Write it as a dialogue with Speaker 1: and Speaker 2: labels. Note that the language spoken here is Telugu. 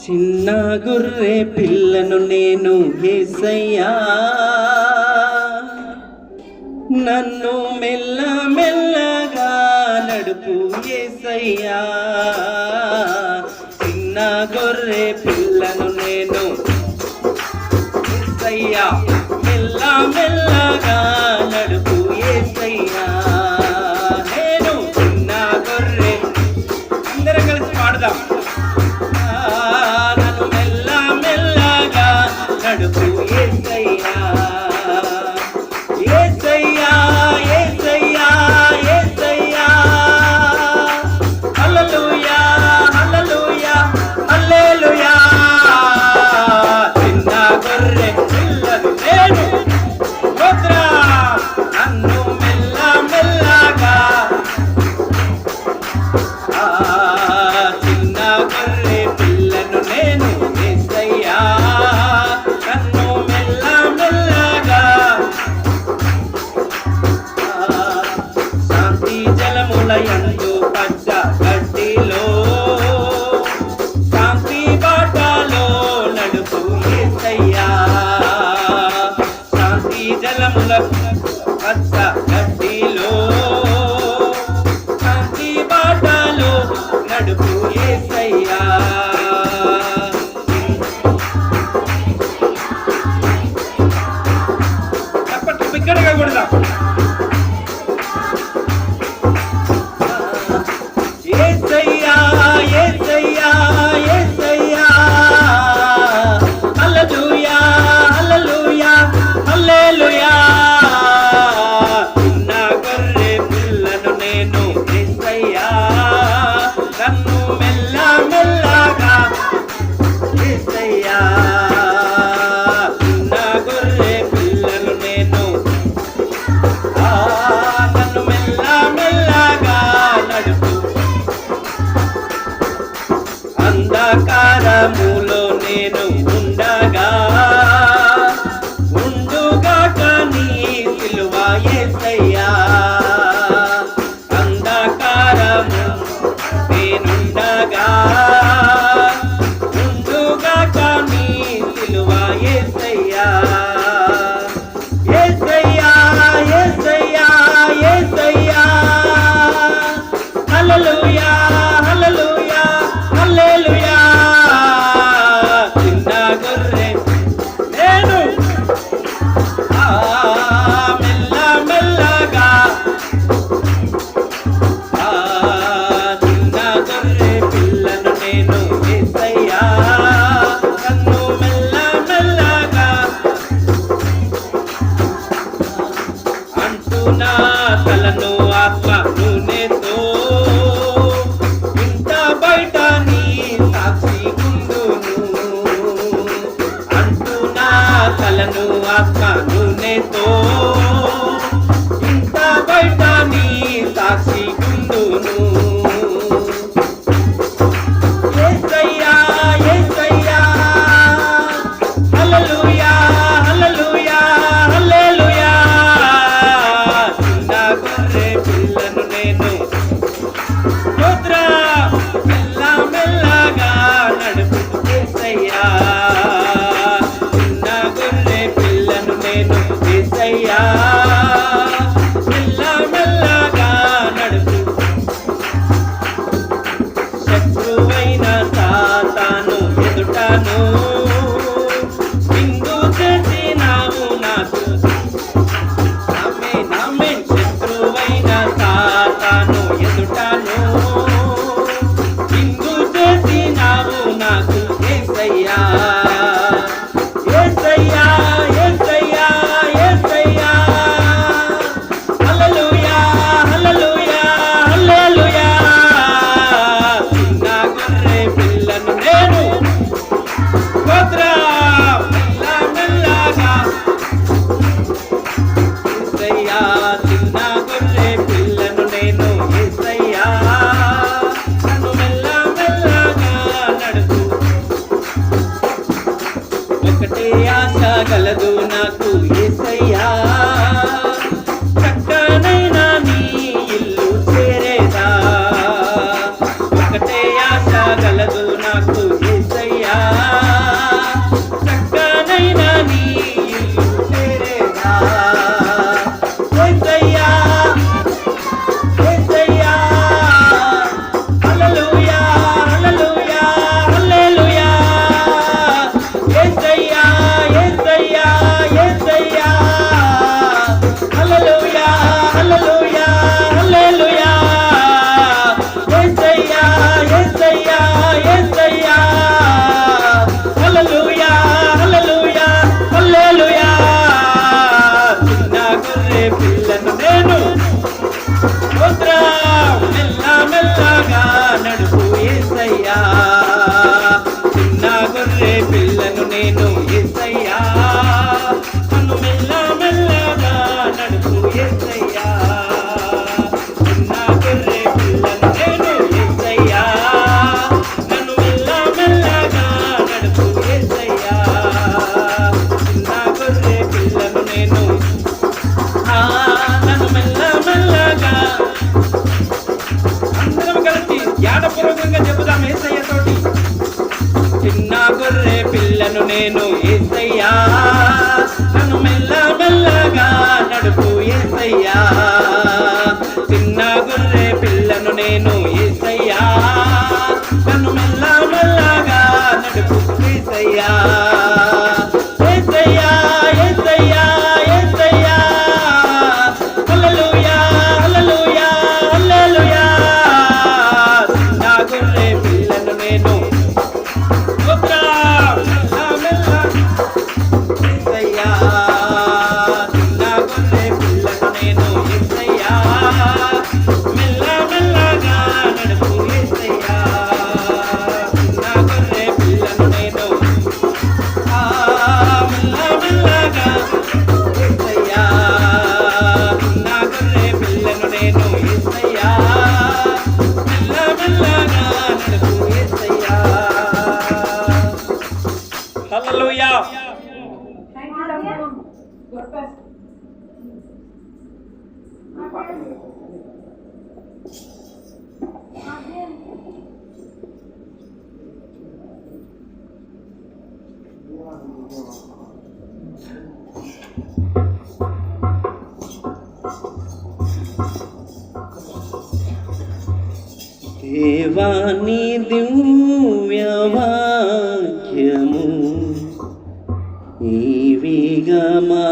Speaker 1: చిన్న గొర్రె పిల్లను నేను యేసయ్యా, నన్ను మెల్ల మెల్లగా నడుపు యేసయ్యా. చిన్న గొర్రె పిల్లను నేను యేసయ్యా, మెల్ల మెల్లగా నడుపు యేసయ్యా. నేను చిన్న గొర్రె, అందరం కలిసి పాడదాం. నన్ను మెల్ల మెల్లగా నడుపు యేసయ్యా, యేసయ్యా, యేసయ్యా, యేసయ్యా. హల్లెలూయా, హల్లెలూయా, హల్లెలూయా. చిన్న గొర్రె పిల్లను నేను స్తోత్రం. నన్ను మెల్ల మెల్లగా, చిన్న గొర్రె పిల్లను నేను యేసయ్యా, నన్ను మెల్ల మెల్లగా. శాంతి జలముల యందు పచ్చ గడ్డిలో, శాంతి బాటలో నడుపు యేసయ్యా. శాంతి జలముల పచ్చ గడ్డిలో, శాంతి బాటలో నడుపు యేసయ్యా. చప్పట్లు బిగ్గరగా కొడదాం. యేసయ్యా, యేసయ్యా, యేసయ్యా. హల్లెలూయా, హల్లెలూయా, హల్లెలూయా. చిన్న గొర్రె పిల్లను నేను యేసయ్యా, నన్ను మెల్ల మెల్లగా యేసయ్యా. చిన్న గొర్రె పిల్లను నేను, నన్ను మెల్ల మెల్లగా నడుపు. అంధకారములో నేను ఉండగా, ఉండుగాక నీ సిలువ యేసయ్యా. అంధకారము నేనుండగా, ఉండుగాక నీ సిలువ యేసయ్యా. యేసయ్యా, యేసయ్యా, యేసయ్యా. హల్లెలూయా, హల్లెలూయా, హల్లెలూయా. చిన్న గొర్రె నేను మెల్ల మెల్లగా, చిన్న గొర్రె పిల్లను నేను యేసయ్యా, నన్ను మెల్ల మెల్లగా. అంటూ నా తలను ఆత్మ నూనెతో, ఇంట బయట నీ సాక్షి గుండును. అంటూ నా తలను ఆత్మ నూనెతో, ఇంట బయట నీ సాక్షి గుండును. యేసయ్యా, యేసయ్యా. హల్లెలూయా, హల్లెలూయా, హల్లెలూయా. చిన్న గొర్రె పిల్లను నేను స్తోత్రం. మెల్ల మెల్లగా నడుపు యేసయ్యా. చిన్న గొర్రె పిల్లను నేను యేసయ్యా, మెల్ల మెల్లగా నడుపు. శత్రువైన సాతాను ఎదుటను నిందు చేసినావు నాకు. ఆమేన్, ఆమేన్. శత్రువైన సాతాను ఎదుటను నిందు చేసినావు నాకు యేసయ్యా. యేసయ్యా, యేసయ్యా, యేసయ్యా. హల్లెలూయా, హల్లెలూయా, హల్లెలూయా. చిన్న గొర్రె పిల్లను నేను స్తోత్రం. మెల్ల మెల్లగా యేసయ్యా. చిన్న గొర్రె పిల్లను నేను యేసయ్యా, నన్ను మెల్ల మెల్లగా నడుపు. గలదు నాకు యేసయ్యా చక్కనైనా నీ ఇల్లు చేరేదా యేసయ్యా యేసయ్యా హల్లెలూయా హల్లెలూయా హల్లెలూయా యేసయ్యా యేసయ్యా యేసయ్యా హల్లెలూయా హల్లెలూయా హల్లెలూయా యేసయ్యా యేసయ్యా యేసయ్యా హల్లెలూయా హల్లెలూయా హల్లెలూయా చిన్న గొర్రె పిల్లను నేను స్తోత్రం మెల్ల మెల్లగా నడుపు యేసయ్యా చిన్న గొర్రె పిల్లను నేను యేసయ్యా నన్ను మెల్ల మెల్లగా నడుపు యేసయ్యా చిన్న గొర్రె పిల్లను నేను యేసయ్యా నన్ను మెల్ల మెల్లగా నడుపు యేసయ్యా చిన్న గొర్రె పిల్లను నేను నన్ను మెల్ల మెల్లగా అందరం కలిసి జ్ఞానపూర్వకంగా చెబుదాం యేసయ్య తోటి చిన్న గొర్రె పిల్లను నేను యేసయ్యా నన్ను మెల్ల మెల్లగా నడుపు యేసయ్యా చిన్న గొర్రె పిల్లను నేను యేసయ్యా నన్ను మెల్ల మెల్లగా నడుపు యేసయ్యా యేసయ్యా యేసయ్యా యేసయ్యా హల్లెలూయా హల్లెలూయా హల్లెలూయా చిన్న గొర్రె పిల్లను నేను స్తోత్రం మెల్ల యేసయ్యా చిన్న గొర్రె పిల్లను నేను యేసయ్యా మెల్ల మెల్లగా నడుపు యేసయ్యా చిన్న గొర్రె పిల్లను నేను మెల్ల మెల్లగా యేసయ్యా చిన్న గొర్రె పిల్లను నేను యేసయ్యా మెల్ల మెల్లగా నడుపు యేసయ్యా హల్లెలూయా దేవాని దివ్యవాక్యము ఈవిగా మా